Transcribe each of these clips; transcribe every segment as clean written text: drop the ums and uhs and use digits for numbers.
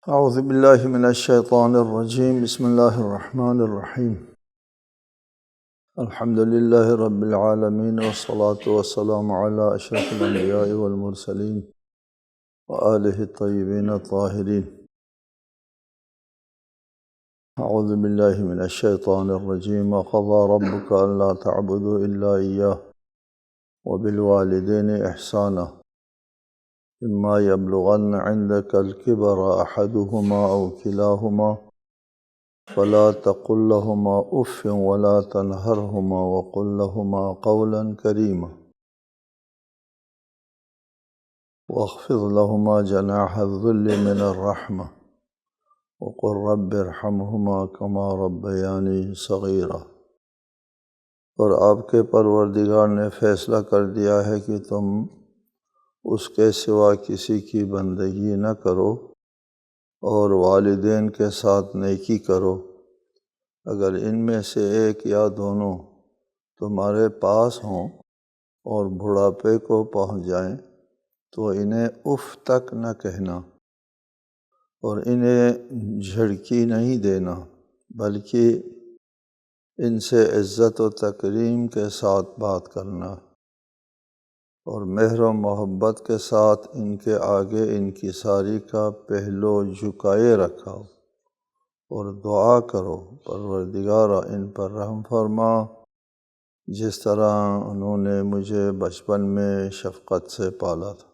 اعوذ باللہ من الشیطان الرجیم بسم اللہ الرحمن الرحیم الحمد للہ رب العالمین والصلاة والسلام علی اشرف الانبیاء والمرسلین وآلہ الطیبین الطاہرین۔ اعوذ باللہ من الشیطان الرجیم وقضى ربک الا تعبدوا الا ایاہ وبالوالدین احسانا اما يبلغن عندك الكبر احدهما او كلاهما فلا تقل لهما اف ولا تنهرهما وقل لهما قولا كريما واخفض لهما جناح الذل من الرحمة وقل رب ارحمهما كما ربياني صغيرا۔ اور آپ کے پروردگار نے فیصلہ کر دیا ہے کہ تم اس کے سوا کسی کی بندگی نہ کرو اور والدین کے ساتھ نیکی کرو۔ اگر ان میں سے ایک یا دونوں تمہارے پاس ہوں اور بڑھاپے کو پہنچ جائیں تو انہیں اف تک نہ کہنا اور انہیں جھڑکی نہیں دینا، بلکہ ان سے عزت و تکریم کے ساتھ بات کرنا اور مہر و محبت کے ساتھ ان کے آگے انکساری کا پہلو جھکائے رکھا اور دعا کرو، پروردگارا ان پر رحم فرما جس طرح انہوں نے مجھے بچپن میں شفقت سے پالا تھا۔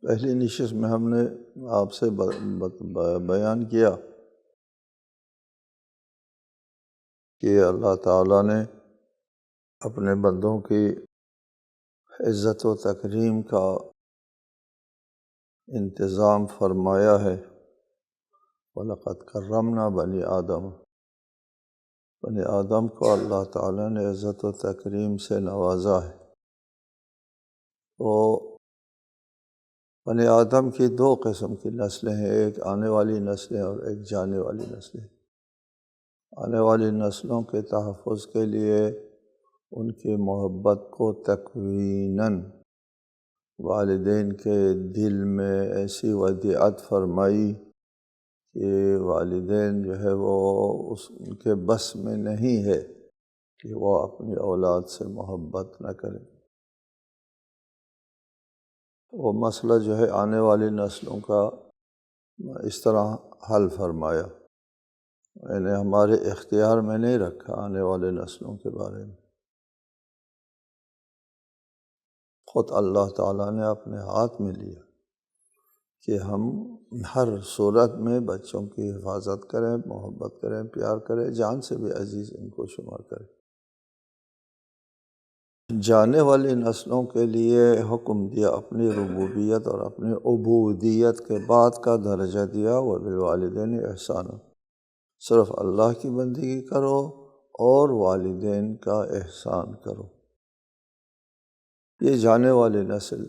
پہلی نشست میں ہم نے آپ سے بیان کیا کہ اللہ تعالیٰ نے اپنے بندوں کی عزت و تکریم کا انتظام فرمایا ہے۔ وَلَقَدْ كَرَّمْنَا بَنِي آدَمَ، بنی آدم کو اللہ تعالیٰ نے عزت و تکریم سے نوازا ہے۔ تو بنی آدم کی دو قسم کی نسلیں ہیں، ایک آنے والی نسلیں اور ایک جانے والی نسلیں۔ آنے والی نسلوں کے تحفظ کے لیے ان کی محبت کو تکویناً والدین کے دل میں ایسی ودیعت فرمائی کہ والدین جو ہے وہ ان کے بس میں نہیں ہے کہ وہ اپنی اولاد سے محبت نہ کریں۔ وہ مسئلہ جو ہے آنے والی نسلوں کا اس طرح حل فرمایا، یعنی ہمارے اختیار میں نہیں رکھا آنے والے نسلوں کے بارے میں، خود اللہ تعالیٰ نے اپنے ہاتھ میں لیا کہ ہم ہر صورت میں بچوں کی حفاظت کریں، محبت کریں، پیار کریں، جان سے بھی عزیز ان کو شمار کریں۔ جانے والی نسلوں کے لیے حکم دیا، اپنی ربوبیت اور اپنی عبودیت کے بعد کا درجہ دیا، وبالوالدین احسانا، صرف اللہ کی بندگی کرو اور والدین کا احسان کرو۔ یہ جانے والی نسل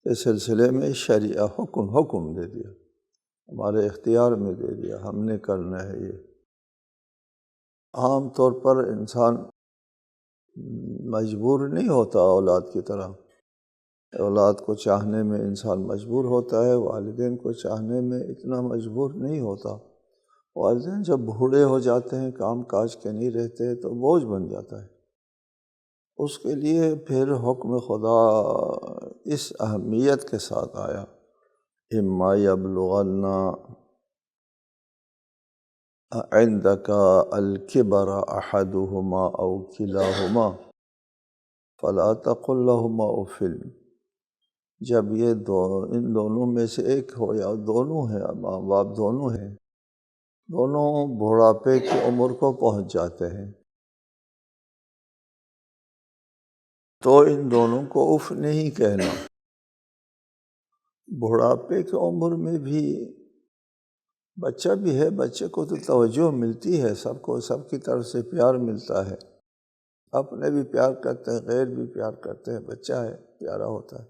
کے سلسلے میں شریعہ حکم دے دیا، ہمارے اختیار میں دے دیا، ہم نے کرنا ہے۔ یہ عام طور پر انسان مجبور نہیں ہوتا اولاد کی طرح، اولاد کو چاہنے میں انسان مجبور ہوتا ہے، والدین کو چاہنے میں اتنا مجبور نہیں ہوتا۔ والدین جب بوڑھے ہو جاتے ہیں، کام کاج کے نہیں رہتے تو بوجھ بن جاتا ہے، اس کے لیے پھر حکم خدا اس اہمیت کے ساتھ آیا، اما یبلغن عندک الکبر احدہما او کلاہما فلا تقل لہما اف۔ جب یہ ان دونوں میں سے ایک ہو یا دونوں ہیں، ماں باپ دونوں ہیں، دونوں بڑھاپے کی عمر کو پہنچ جاتے ہیں، تو ان دونوں کو اف نہیں کہنا۔ بڑھاپے کی عمر میں بھی بچہ بھی ہے، بچے کو تو توجہ ملتی ہے، سب کو سب کی طرف سے پیار ملتا ہے، اپنے بھی پیار کرتے ہیں، غیر بھی پیار کرتے ہیں، بچہ ہے پیارا ہوتا ہے،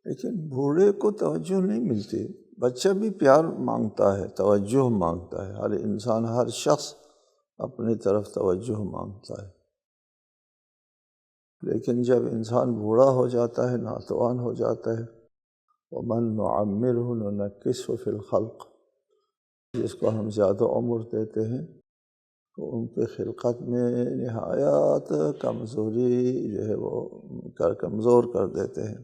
لیکن بوڑھے کو توجہ نہیں ملتی۔ بچہ بھی پیار مانگتا ہے، توجہ مانگتا ہے، ہر انسان، ہر شخص اپنی طرف توجہ مانگتا ہے۔ لیکن جب انسان بوڑھا ہو جاتا ہے، ناتوان ہو جاتا ہے، وَمَن نُعَمِّرْهُ نُنَكِّسْهُ فِي الْخَلْقِ، جس کو ہم زیادہ عمر دیتے ہیں تو ان کے خلقت میں نہایت کمزوری جو ہے وہ کمزور کر دیتے ہیں۔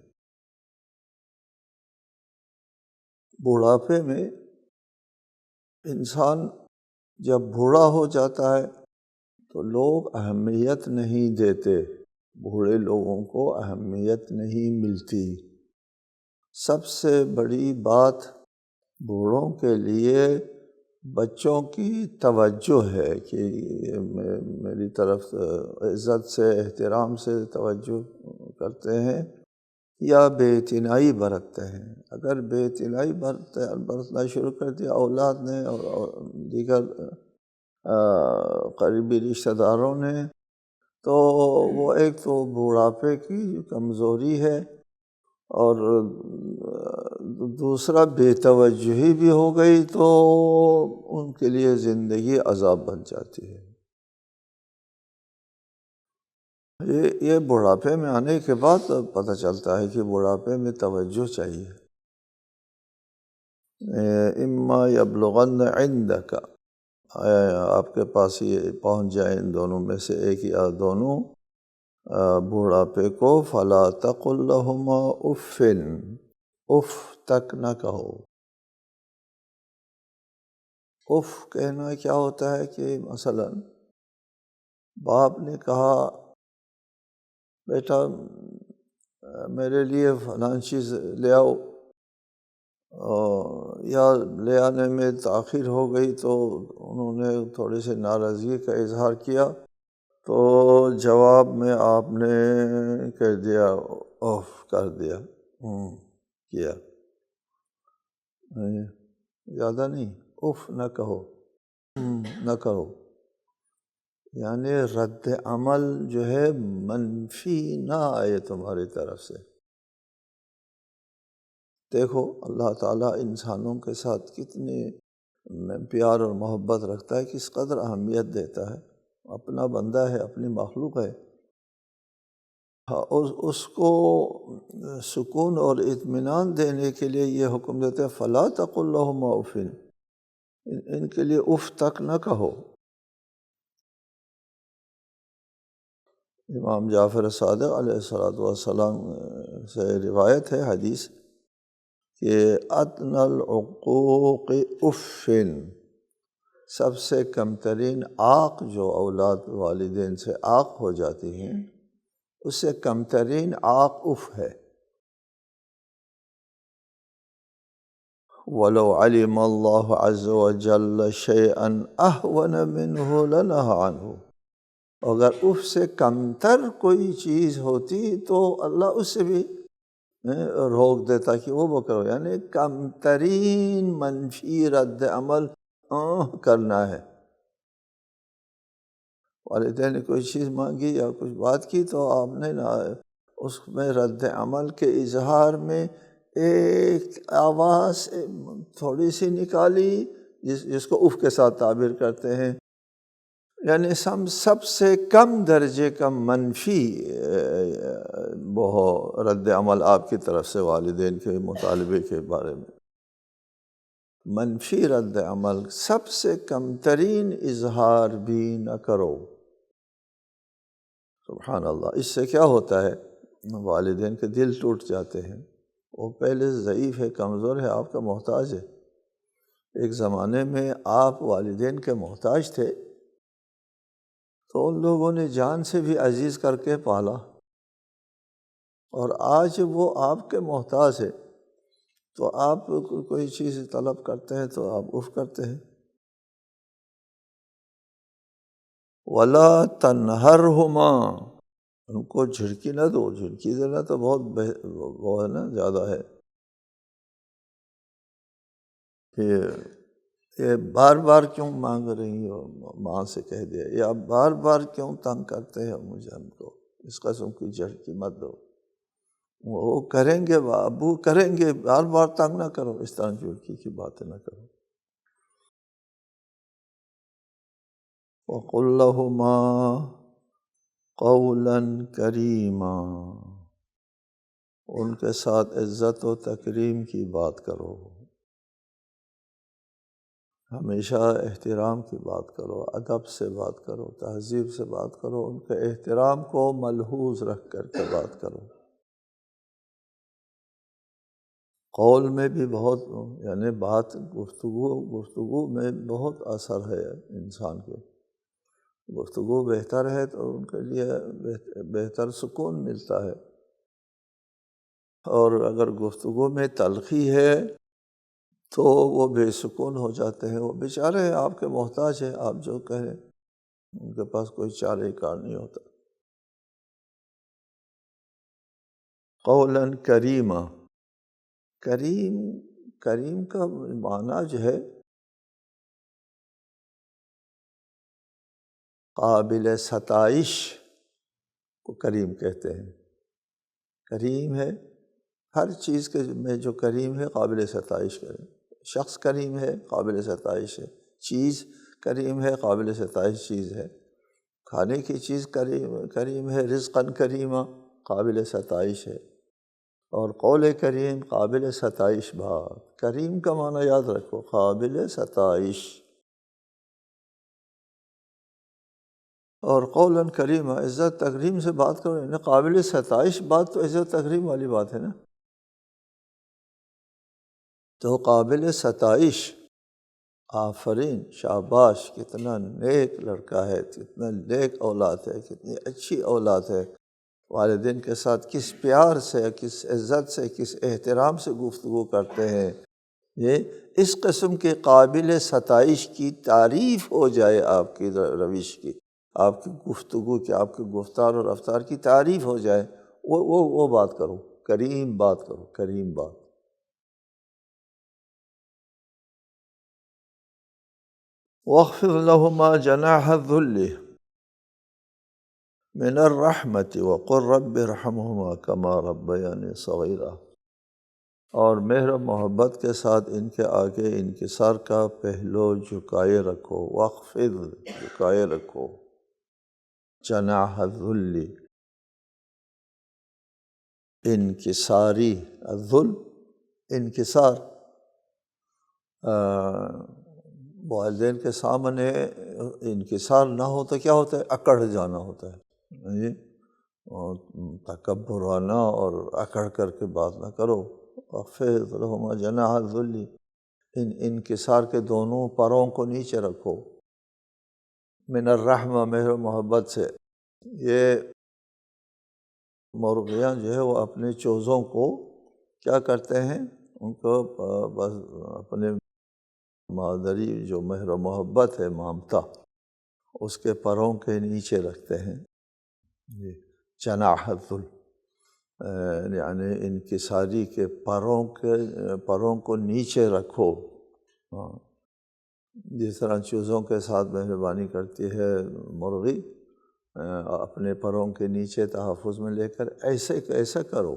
بوڑھاپے میں انسان جب بوڑھا ہو جاتا ہے تو لوگ اہمیت نہیں دیتے، بوڑھے لوگوں کو اہمیت نہیں ملتی۔ سب سے بڑی بات بوڑھوں کے لیے بچوں کی توجہ ہے کہ میری طرف عزت سے، احترام سے توجہ کرتے ہیں یا بے اعتنائی برتتے ہیں۔ اگر بے اعتنائی برتنا شروع کر دیا اولاد نے اور دیگر قریبی رشتہ داروں نے، تو وہ ایک تو بوڑھاپے کی کمزوری ہے، اور دوسرا بے توجہی بھی ہو گئی تو ان کے لیے زندگی عذاب بن جاتی ہے۔ یہ بڑھاپے میں آنے کے بعد پتہ چلتا ہے کہ بڑھاپے میں توجہ چاہیے۔ اما یبلغن عندک، آپ کے پاس یہ پہنچ جائیں ان دونوں میں سے ایک یا دونوں بوڑھاپے کو، فلا تقل لہما اف، اف تک نہ کہو۔ اف کہنا کیا ہوتا ہے کہ مثلا باپ نے کہا بیٹا میرے لیے فلاں چیز لے آؤ، یا لے آنے میں تاخیر ہو گئی تو انہوں نے تھوڑے سے ناراضگی کا اظہار کیا، تو جواب میں آپ نے کہہ دیا، اوف کر دیا، کیا، زیادہ نہیں، اوف نہ کہو، نہ کہو، یعنی رد عمل جو ہے منفی نہ آئے تمہاری طرف سے۔ دیکھو اللہ تعالیٰ انسانوں کے ساتھ کتنے پیار اور محبت رکھتا ہے، کس قدر اہمیت دیتا ہے، اپنا بندہ ہے، اپنی مخلوق ہے، اس کو سکون اور اطمینان دینے کے لیے یہ حکم دیتے ہیں فلا تقل لہما اف، ان کے لیے اف تک نہ کہو۔ امام جعفر صادق علیہ السلام سے روایت ہے حدیث کہ ادنی العقوق اف، سب سے کم ترین عاق جو اولاد والدین سے عاق ہو جاتی ہیں اس سے کم ترین عاق اف ہے۔ وَلَوْ عَلِمَ اللَّهُ عَزَّ وَجَلَّ شَيْئًا أَهْوَنَ مِنْهُ لَنَهَى عَنْهُ، اگر اف سے کمتر کوئی چیز ہوتی تو اللہ اس سے بھی روک دیتا کہ وہ کرو، یعنی کم ترین منفی رد عمل کرنا ہے۔ والدین نے کوئی چیز مانگی یا کچھ بات کی تو آپ نے اس میں رد عمل کے اظہار میں ایک آواز تھوڑی سی نکالی جس کو اف کے ساتھ تعبیر کرتے ہیں، یعنی سب سے کم درجے کا منفی وہ رد عمل آپ کی طرف سے والدین کے مطالبے کے بارے میں، منفی رد عمل، سب سے کم ترین اظہار بھی نہ کرو۔ سبحان اللہ، اس سے کیا ہوتا ہے، والدین کے دل ٹوٹ جاتے ہیں، وہ پہلے ضعیف ہے، کمزور ہے، آپ کا محتاج ہے۔ ایک زمانے میں آپ والدین کے محتاج تھے تو ان لوگوں نے جان سے بھی عزیز کر کے پالا، اور آج وہ آپ کے محتاج ہے تو آپ کوئی چیز طلب کرتے ہیں تو آپ اف کرتے ہیں۔ وَلَا تَنْهَرْهُمَا، ان کو جھڑکی نہ دو، جھڑکی دینا تو بہت وہ ہے نا، زیادہ ہے کہ یہ بار بار کیوں مانگ رہی ہو، ماں سے کہہ دیا، یا بار بار کیوں تنگ کرتے ہیں مجھے، ہم کو اس قسم کی جھڑکی مت دو، وہ کریں گے، ابو کریں گے، بار بار تنگ نہ کرو، اس طرح جھڑکی کی باتیں نہ کرو۔ وَقُلْ لَهُمَا، قولا کریما، ان کے ساتھ عزت و تکریم کی بات کرو، ہمیشہ احترام کی بات کرو، ادب سے بات کرو، تہذیب سے بات کرو، ان کے احترام کو ملحوظ رکھ کر کے بات کرو۔ قول میں بھی بہت، یعنی بات گفتگو میں بہت اثر ہے انسان کے، گفتگو بہتر ہے تو ان کے لیے بہتر سکون ملتا ہے، اور اگر گفتگو میں تلخی ہے تو وہ بے سکون ہو جاتے ہیں، وہ بیچارے آپ کے محتاج ہیں، آپ جو کہیں ان کے پاس کوئی چارہ کار نہیں ہوتا۔ قولا کریما، کریم کا معنی جو ہے قابل ستائش کو کریم کہتے ہیں۔ کریم ہے ہر چیز کے میں جو کریم ہے قابل ستائش کریم، شخص کریم ہے قابل ستائش ہے، چیز کریم ہے قابل ستائش چیز ہے، کھانے کی چیز کریم ہے، رزقاً کریمہ قابل ستائش ہے، اور قول کریم قابل ستائش بات۔ کریم کا معنی یاد رکھو، قابل ستائش، اور قولاً کریمہ عزت تکریم سے بات کرو، یعنی قابل ستائش بات تو عزت تکریم والی بات ہے نا، تو قابل ستائش، آفرین، شاباش، کتنا نیک لڑکا ہے، کتنا نیک اولاد ہے، کتنی اچھی اولاد ہے، والدین کے ساتھ کس پیار سے، کس عزت سے، کس احترام سے گفتگو کرتے ہیں، یہ اس قسم کے قابل ستائش کی تعریف ہو جائے، آپ کی روش کی، آپ کی گفتگو کی، آپ کی گفتار اور رفتار کی تعریف ہو جائے، وہ بات کرو، کریم بات کرو، کریم بات۔ واخفض لهما جناح الذل من الرحمة وقل رب ارحمهما كما ربياني صغيرا، اور مہر و محبت کے ساتھ ان کے آگے انکسار کا پہلو جھکائے رکھو، واخفض جھکائے رکھو، جناح الذل انکساری، الذل انکسار، والدین کے سامنے انکسار نہ ہو تو کیا ہوتا ہے، اکڑ جانا ہوتا ہے، اور تکبرانہ اور اکڑ کر کے بات نہ کرو۔ واخفض لهما جناح الذل، انکسار کے دونوں پروں کو نیچے رکھو، من الرحمہ مہر و محبت سے۔ یہ مرغیاں جو ہے وہ اپنے چوزوں کو کیا کرتے ہیں، ان کو بس اپنے مادری جو مہر و محبت ہے، مامتا، اس کے پروں کے نیچے رکھتے ہیں۔ جناح الذل یعنی انکساری کے پروں کو نیچے رکھو، جس طرح چوزوں کے ساتھ مہربانی کرتی ہے مرغی اپنے پروں کے نیچے تحفظ میں لے کر، ایسا کرو۔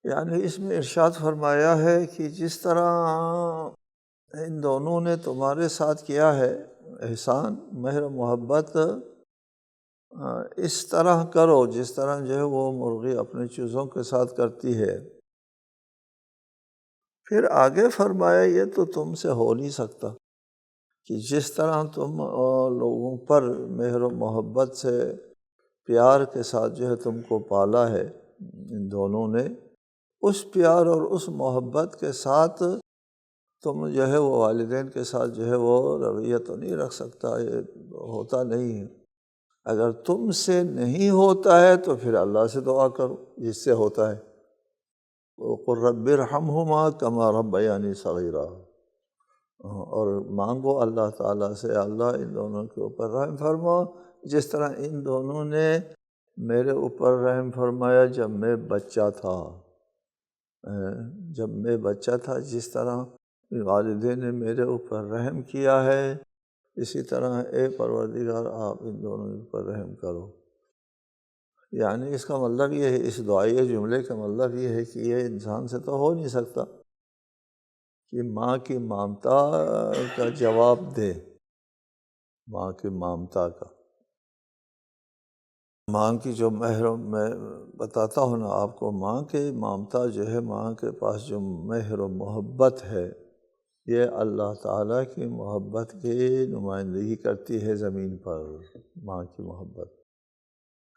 یعنی اس میں ارشاد فرمایا ہے کہ جس طرح ان دونوں نے تمہارے ساتھ کیا ہے احسان، مہر و محبت، اس طرح کرو جس طرح جو ہے وہ مرغی اپنے چوزوں کے ساتھ کرتی ہے۔ پھر آگے فرمایا یہ تو تم سے ہو نہیں سکتا کہ جس طرح تم لوگوں پر مہر و محبت سے، پیار کے ساتھ جو ہے تم کو پالا ہے ان دونوں نے، اس پیار اور اس محبت کے ساتھ تم جو ہے وہ والدین کے ساتھ جو ہے وہ رویہ تو نہیں رکھ سکتا، یہ ہوتا نہیں ہے۔ اگر تم سے نہیں ہوتا ہے تو پھر اللہ سے دعا کرو جس سے ہوتا ہے، وَقُلْ رَبِّ ارْحَمْهُمَا كَمَا رَبَّيَانِي صَغِيرًا، اور مانگو اللہ تعالیٰ سے، اللہ ان دونوں کے اوپر رحم فرما جس طرح ان دونوں نے میرے اوپر رحم فرمایا جب میں بچہ تھا، جس طرح والدین نے میرے اوپر رحم کیا ہے، اسی طرح اے پروردگار آپ ان دونوں پر رحم کرو۔ یعنی اس کا مطلب یہ ہے، اس دعائیہ جملے کا مطلب یہ ہے کہ یہ انسان سے تو ہو نہیں سکتا کہ ماں کی مامتا کا جواب دے، ماں کی مامتا کا ماں کی جو میں بتاتا ہوں نا آپ کو، ماں کے مامتا جو ہے، ماں کے پاس جو مہر و محبت ہے، یہ اللہ تعالیٰ کی محبت کی نمائندگی کرتی ہے زمین پر۔ ماں کی محبت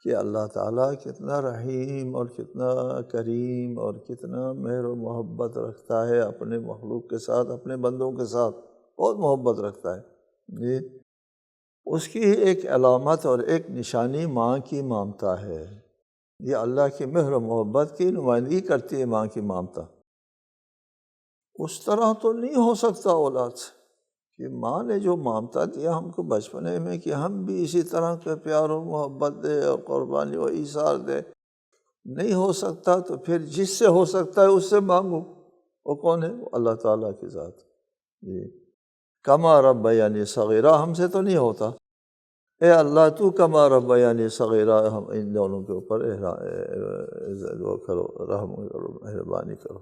کہ اللہ تعالیٰ کتنا رحیم اور کتنا کریم اور کتنا مہر و محبت رکھتا ہے اپنے مخلوق کے ساتھ، اپنے بندوں کے ساتھ بہت محبت رکھتا ہے جی۔ اس کی ایک علامت اور ایک نشانی ماں کی مامتا ہے۔ یہ اللہ کی مہر و محبت کی نمائندگی کرتی ہے ماں کی مامتا۔ اس طرح تو نہیں ہو سکتا اولاد سے کہ ماں نے جو مامتا دیا ہم کو بچپنے میں کہ ہم بھی اسی طرح کے پیار و محبت دے اور قربانی و ایثار دے، نہیں ہو سکتا۔ تو پھر جس سے ہو سکتا ہے اس سے مانگو۔ وہ کون ہے؟ وہ اللہ تعالیٰ کی ذات جی۔ کما ربیانی صغیرہ ہم سے تو نہیں ہوتا۔ اے اللہ تو کما ربیانی صغیرہ، ہم ان دونوں کے اوپر وہ کرو، رحم کرو، مہربانی کرو۔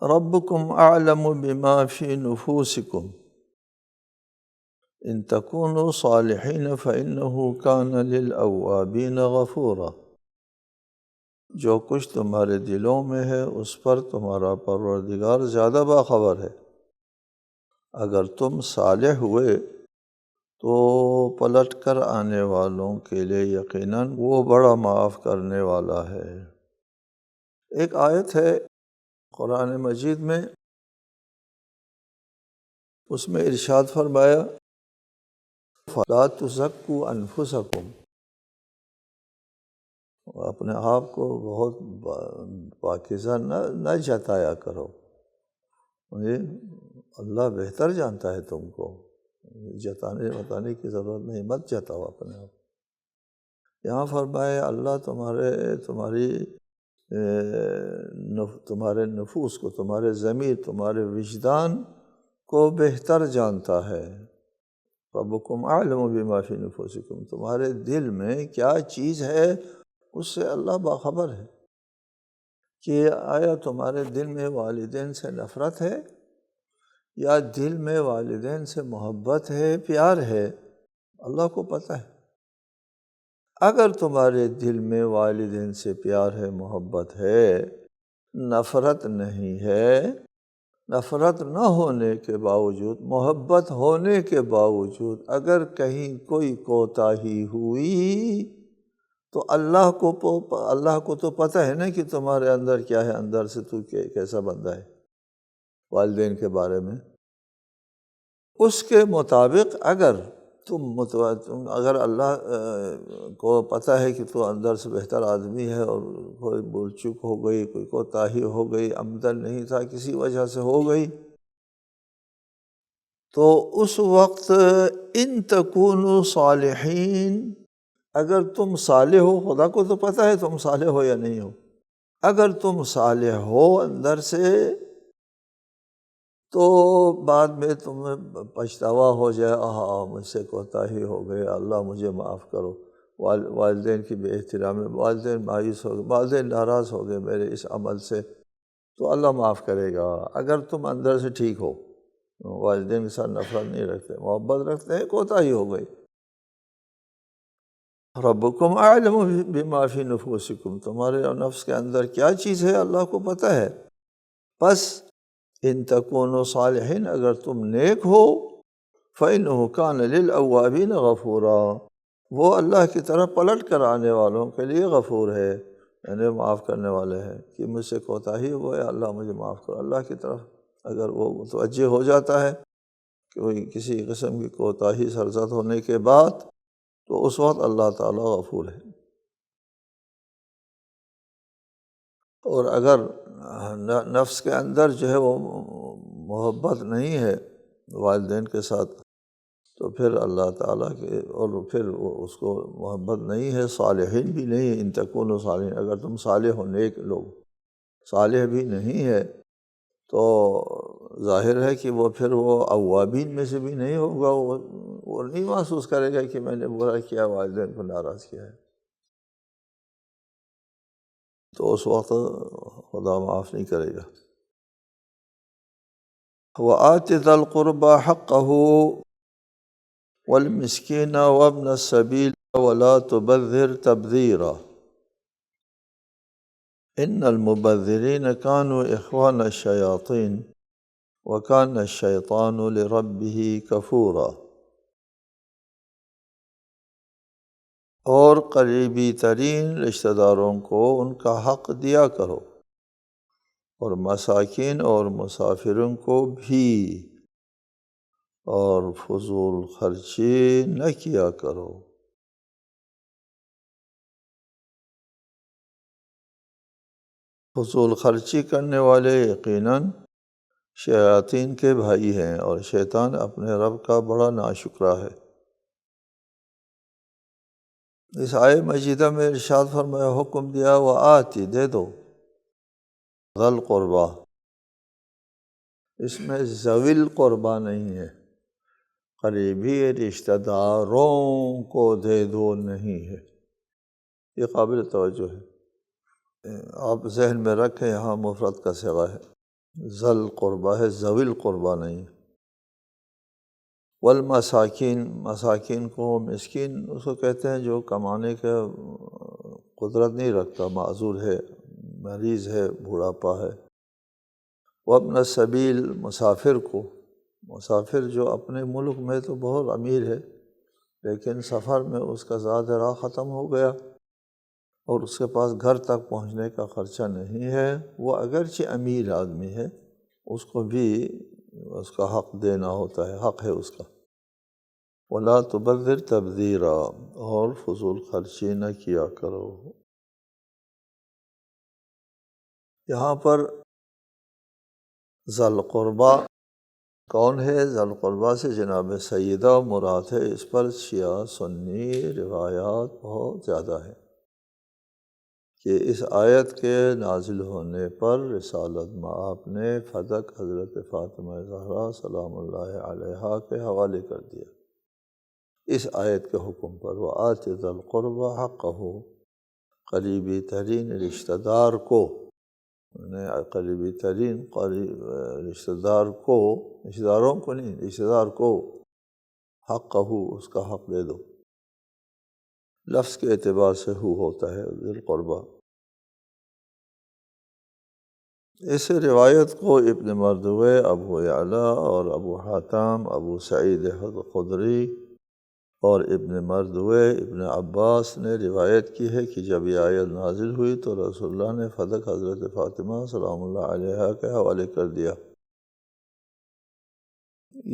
ربکم اعلم بما فی نفوسکم ان تکونوا صالحین فإنہ کان للأوابین غفورا۔ جو کچھ تمہارے دلوں میں ہے اس پر تمہارا پروردگار زیادہ باخبر ہے۔ اگر تم صالح ہوئے تو پلٹ کر آنے والوں کے لیے یقیناً وہ بڑا معاف کرنے والا ہے۔ ایک آیت ہے قرآن مجید میں، اس میں ارشاد فرمایا فَلَا تُزَكُّوا أَنفُسَكُمْ، اپنے آپ کو بہت پاکیزہ نہ جتایا کرو، اللہ بہتر جانتا ہے تم کو، بتانے کی ضرورت نہیں، مت جتاؤ اپنے آپ۔ یہاں فرمایا اللہ تمہارے نفوس کو، تمہارے ضمیر، تمہارے وجدان کو بہتر جانتا ہے۔ ربکم اعلم بما فی نفوسکم، تمہارے دل میں کیا چیز ہے اس سے اللہ باخبر ہے۔ کہ آیا تمہارے دل میں والدین سے نفرت ہے یا دل میں والدین سے محبت ہے، پیار ہے، اللہ کو پتہ ہے۔ اگر تمہارے دل میں والدین سے پیار ہے، محبت ہے، نفرت نہیں ہے، نفرت نہ ہونے کے باوجود، محبت ہونے کے باوجود اگر کہیں کوئی کوتاہی ہوئی تو اللہ کو تو پتہ ہے نا کہ تمہارے اندر کیا ہے، اندر سے تو کیسا بندہ ہے والدین کے بارے میں۔ اس کے مطابق اگر اگر اللہ کو پتہ ہے کہ تو اندر سے بہتر آدمی ہے اور کوئی بھول چوک ہو گئی، کوئی کوتاہی ہو گئی، عمدن نہیں تھا، کسی وجہ سے ہو گئی، تو اس وقت ان تکونوا صالحین، اگر تم صالح ہو، خدا کو تو پتہ ہے تم صالح ہو یا نہیں ہو، اگر تم صالح ہو اندر سے تو بعد میں تمہیں پچھتاوا ہو جائے، مجھ سے کوتاہی ہو گئی، اللہ مجھے معاف کرو، والدین کی بے احترامی، والدین مایوس ہو گئے، والدین ناراض ہو گئے میرے اس عمل سے، تو اللہ معاف کرے گا۔ اگر تم اندر سے ٹھیک ہو، والدین کے ساتھ نفرت نہیں رکھتے، محبت رکھتے ہیں، کوتاہی ہو گئی۔ ربکم اعلم بما فی نفوسکم، تمہارے نفس کے اندر کیا چیز ہے اللہ کو پتہ ہے۔ پس ان تکونوا صالحین، اگر تم نیک ہو، فإنہ کان للأوابین غفورا، وہ اللہ کی طرف پلٹ کر آنے والوں کے لیے غفور ہے، یعنی معاف کرنے والے ہیں۔ کہ مجھ سے کوتاہی ہوا ہے، اللہ مجھے معاف کرو، اللہ کی طرف اگر وہ متوجہ ہو جاتا ہے کہ کوئی کسی قسم کی کوتاہی سرزد ہونے کے بعد، تو اس وقت اللہ تعالیٰ غفور ہے۔ اور اگر نفس کے اندر جو ہے وہ محبت نہیں ہے والدین کے ساتھ، تو پھر اللہ تعالیٰ کے، اور پھر اس کو محبت نہیں ہے، صالحین بھی نہیں ہے، ان تکونوا صالحین، اگر تم صالح ہو، نیک لوگ، صالح بھی نہیں ہے، تو ظاہر ہے کہ وہ پھر وہ اوابین میں سے بھی نہیں ہوگا، وہ نہیں محسوس کرے گا کہ میں نے برا کیا، والدین کو ناراض کیا ہے، تو اس وقت خدا معاف نہیں کرے گا۔ وآت ذا القربى حقه والمسكين وابن السبيل ولا تبذر تبذيرا إن المبذرين كانوا إخوان الشياطين وكان الشيطان لربه كفورا۔ اور قریبی ترین رشتہ داروں کو ان کا حق دیا کرو، اور مساکین اور مسافروں کو بھی، اور فضول خرچی نہ کیا کرو۔ فضول خرچی کرنے والے یقیناً شیاطین کے بھائی ہیں، اور شیطان اپنے رب کا بڑا ناشکرا ہے۔ اس آیہ مجیدہ میں ارشاد فرمایا، حکم دیا وآتی، دے دو، ذی القربیٰ، اس میں ذوی القربیٰ نہیں ہے، قریبی رشتہ داروں کو دے دو نہیں ہے، یہ قابل توجہ ہے۔ آپ ذہن میں رکھیں، یہاں مفرد کا صیغہ ہے، ذی القربیٰ ہے، ذوی القربیٰ نہیں۔ والمساکین، مساکین کو مسکین اس کو کہتے ہیں جو کمانے کا قدرت نہیں رکھتا، معذور ہے، مریض ہے، بوڑھاپا ہے۔ وابن السبیل، مسافر کو، مسافر جو اپنے ملک میں تو بہت امیر ہے لیکن سفر میں اس کا زیادہ راہ ختم ہو گیا اور اس کے پاس گھر تک پہنچنے کا خرچہ نہیں ہے، وہ اگرچہ امیر آدمی ہے، اس کو بھی اس کا حق دینا ہوتا ہے، حق ہے اس کا۔ وَلَا تُبَذِّرْ تَبْذِيرًا، اور فضول خرچی نہ کیا کرو۔ یہاں پر ذی القربیٰ کون ہے؟ ذی القربیٰ سے جناب سیدہ مراد ہے۔ اس پر شیعہ سنی روایات بہت زیادہ ہیں کہ اس آیت کے نازل ہونے پر رسالت مآب نے فدق حضرت فاطمہ زہرا سلام اللہ علیہا کے حوالے کر دیا اس آیت کے حکم پر۔ وآت ذی القربى حقہ، قریبی ترین رشتہ دار کو، قریبی ترین رشتہ دار کو، رشتہ داروں کو نہیں، رشتہ دار کو، حقہ، اس کا حق دے دو۔ لفظ کے اعتبار سے ہو ہوتا ہے ذی القربیٰ۔ اس روایت کو ابن مردوے، ابو یعلا اور ابو حاتم، ابو سعید خدری اور ابن مردوے ابن عباس نے روایت کی ہے کہ جب یہ آیت نازل ہوئی تو رسول اللہ نے فدق حضرت فاطمہ سلام اللہ علیہا کے حوالے کر دیا۔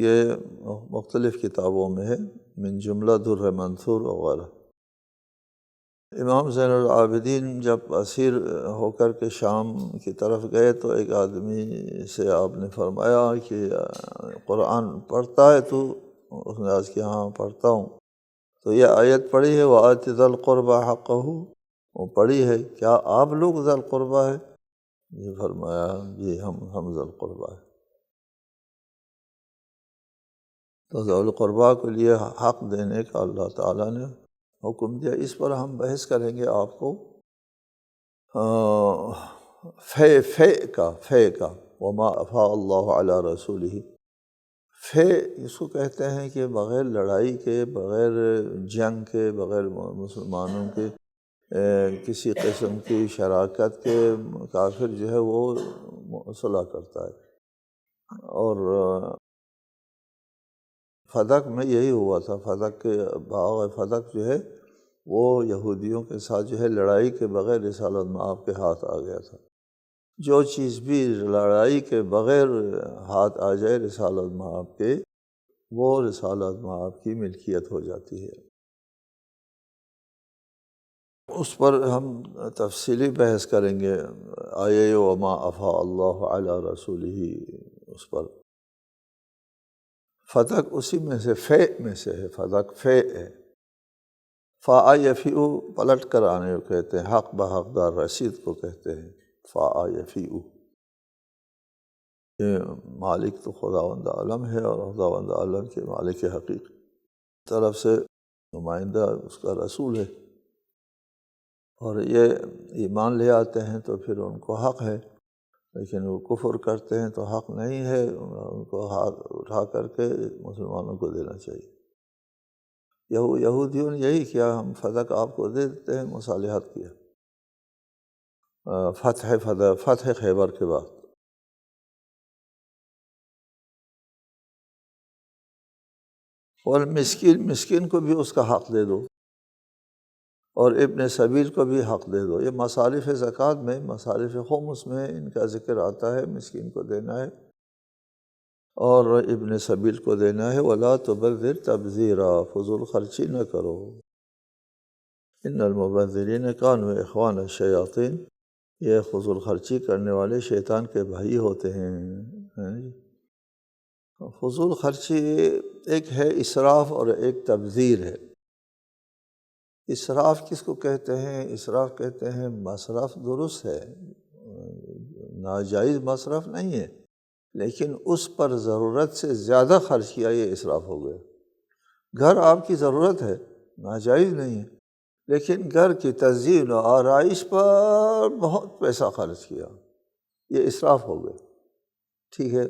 یہ مختلف کتابوں میں ہے، من جملہ در منثور وغیرہ۔ امام زین العابدین جب اسیر ہو کر کے شام کی طرف گئے تو ایک آدمی سے آپ نے فرمایا کہ قرآن پڑھتا ہے تو؟ اس نے عرض کیا ہاں پڑھتا ہوں۔ تو یہ آیت پڑھی ہے وآت ذی القربى حقہ، وہ پڑھی ہے، کیا آپ لوگ ذی القربیٰ ہے؟ یہ فرمایا جی ہم ذی القربیٰ ہے۔ تو ذی القربیٰ کے لیے حق دینے کا اللہ تعالیٰ نے حکم دیا۔ اس پر ہم بحث کریں گے آپ کو فے کا وما افاء اللہ علی رسولہ۔ فے اس کو کہتے ہیں کہ بغیر لڑائی کے، بغیر جنگ کے، بغیر مسلمانوں کے کسی قسم کی شراکت کے کافر جو ہے وہ صلح کرتا ہے۔ اور فدق میں یہی ہوا تھا، فدق کے باغ فدق جو ہے وہ یہودیوں کے ساتھ جو ہے لڑائی کے بغیر رسالت مآب کے ہاتھ آ گیا تھا۔ جو چیز بھی لڑائی کے بغیر ہاتھ آ جائے رسالت مآب کے، وہ رسالت مآب کی ملکیت ہو جاتی ہے۔ اس پر ہم تفصیلی بحث کریں گے، آیے وما افاء اللہ علی رسولہ، اس پر۔ فدق اسی میں سے، فے میں سے ہے، فدق فے ہے۔ فاء یفیء پلٹ کر آنے کو کہتے ہیں، حق بحقدار رسید کو کہتے ہیں فاء یفیء۔ یہ مالک تو خداوند عالم ہے، اور خداوند عالم کے مالک حقیقی طرف سے نمائندہ اس کا رسول ہے، اور یہ ایمان لے آتے ہیں تو پھر ان کو حق ہے لیکن وہ کفر کرتے ہیں تو حق نہیں ہے ان کو ہاتھ اٹھا کر کے مسلمانوں کو دینا چاہیے۔ یہودیوں نے یہی کیا، ہم فتح آپ کو دے دیتے ہیں، مصالحت کیا فتح خیبر کے بعد۔ اور مسکین کو بھی اس کا حق دے دو، اور ابن سبیل کو بھی حق دے دو۔ یہ مصارف زکوٰۃ میں، مصارف خمس میں ان کا ذکر آتا ہے، مسکین کو دینا ہے اور ابن سبیل کو دینا ہے۔ وَلَا تُبَذِّرْ تَبْذِيرًا، فضول خرچی نہ کرو۔ ان المبذرین کانوا اخوان الشیاطین، یہ فضول خرچی کرنے والے شیطان کے بھائی ہوتے ہیں۔ فضول خرچی ایک ہے اسراف اور ایک تبذیر ہے۔ اسراف کس کو کہتے ہیں؟ اسراف کہتے ہیں مصرف درست ہے، ناجائز مصرف نہیں ہے، لیکن اس پر ضرورت سے زیادہ خرچ کیا، یہ اسراف ہو گیا۔ گھر آپ کی ضرورت ہے، ناجائز نہیں ہے، لیکن گھر کی تزئین و آرائش پر بہت پیسہ خرچ کیا، یہ اسراف ہو گیا۔ ٹھیک ہے،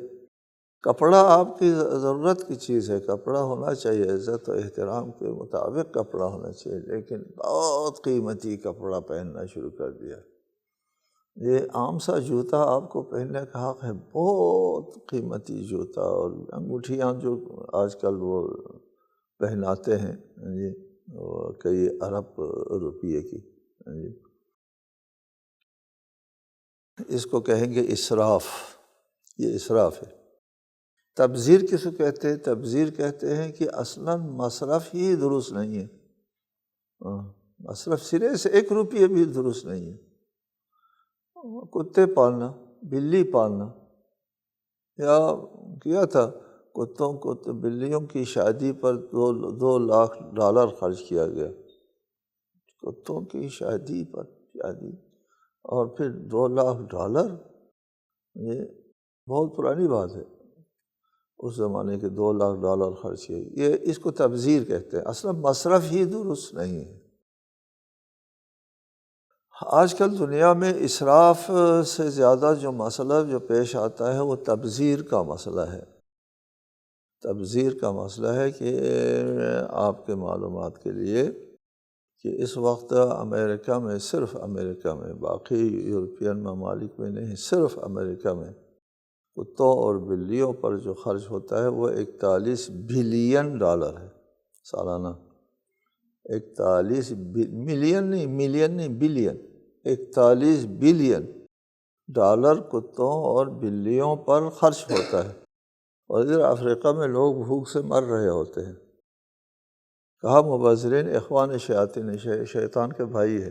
کپڑا آپ کی ضرورت کی چیز ہے، کپڑا ہونا چاہیے، عزت و احترام کے مطابق کپڑا ہونا چاہیے، لیکن بہت قیمتی کپڑا پہننا شروع کر دیا۔ یہ عام سا جوتا آپ کو پہننے کا حق ہے، بہت قیمتی جوتا، اور انگوٹھیاں جو آج کل وہ پہناتے ہیں جی، کئی ارب روپیے کی جی، اس کو کہیں گے اسراف، یہ اسراف ہے۔ تبذیر کس کو کہتے ہیں؟ تبذیر کہتے ہیں کہ اصلاً مصرف ہی درست نہیں ہے، مصرف سرے سے 1 روپیہ بھی درست نہیں ہے۔ کتے پالنا، بلی پالنا، یا کیا تھا کتوں کو، تو بلیوں کی شادی پر 2 لاکھ ڈالر خرچ کیا گیا، کتوں کی شادی پر اور پھر 2 لاکھ ڈالر، یہ بہت پرانی بات ہے، اس زمانے کے 2 لاکھ ڈالر خرچ کیے، یہ اس کو تبذیر کہتے ہیں، اصلا مصرف ہی درست نہیں ہے۔ آج کل دنیا میں اسراف سے زیادہ جو مسئلہ جو پیش آتا ہے وہ تبذیر کا مسئلہ ہے۔ تبذیر کا مسئلہ ہے کہ آپ کے معلومات کے لیے کہ اس وقت امریکہ میں، صرف امریکہ میں، باقی یورپین ممالک میں نہیں، صرف امریکہ میں کتوں اور بلیوں پر جو خرچ ہوتا ہے وہ 41 بلین ڈالر ہے سالانہ۔ 41 ملین نہیں بلین، 41 بلین ڈالر کتوں اور بلیوں پر خرچ ہوتا ہے، اور ادھر افریقہ میں لوگ بھوک سے مر رہے ہوتے ہیں۔ کہا مبذرین اخوان شیاطین، شیطان کے بھائی ہے۔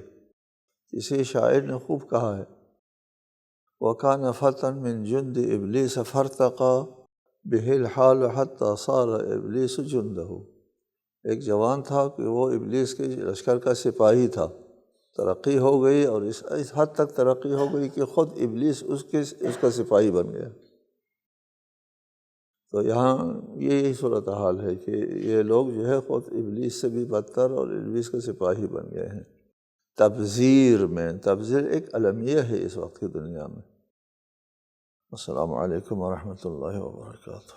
کسی شاعر نے خوب کہا ہے، وَكَانَ فَتًى مِّن جُنْدِ إِبْلِيسَ فَارْتَقَىٰ بِهِ الْحَالُ حَتَّىٰ صَارَ إِبْلِيسُ جُنْدَهُ، ایک جوان تھا کہ وہ ابلیس کے لشکر کا سپاہی تھا، ترقی ہو گئی، اور اس حد تک ترقی ہو گئی کہ خود ابلیس اس کا سپاہی بن گیا۔ تو یہاں یہی صورتحال ہے کہ یہ لوگ جو ہے خود ابلیس سے بھی بدتر اور ابلیس کے سپاہی بن گئے ہیں۔ تبذیر میں، تبذیر ایک المیہ ہے اس وقت کی دنیا میں۔ السلام علیکم ورحمۃ اللہ وبرکاتہ۔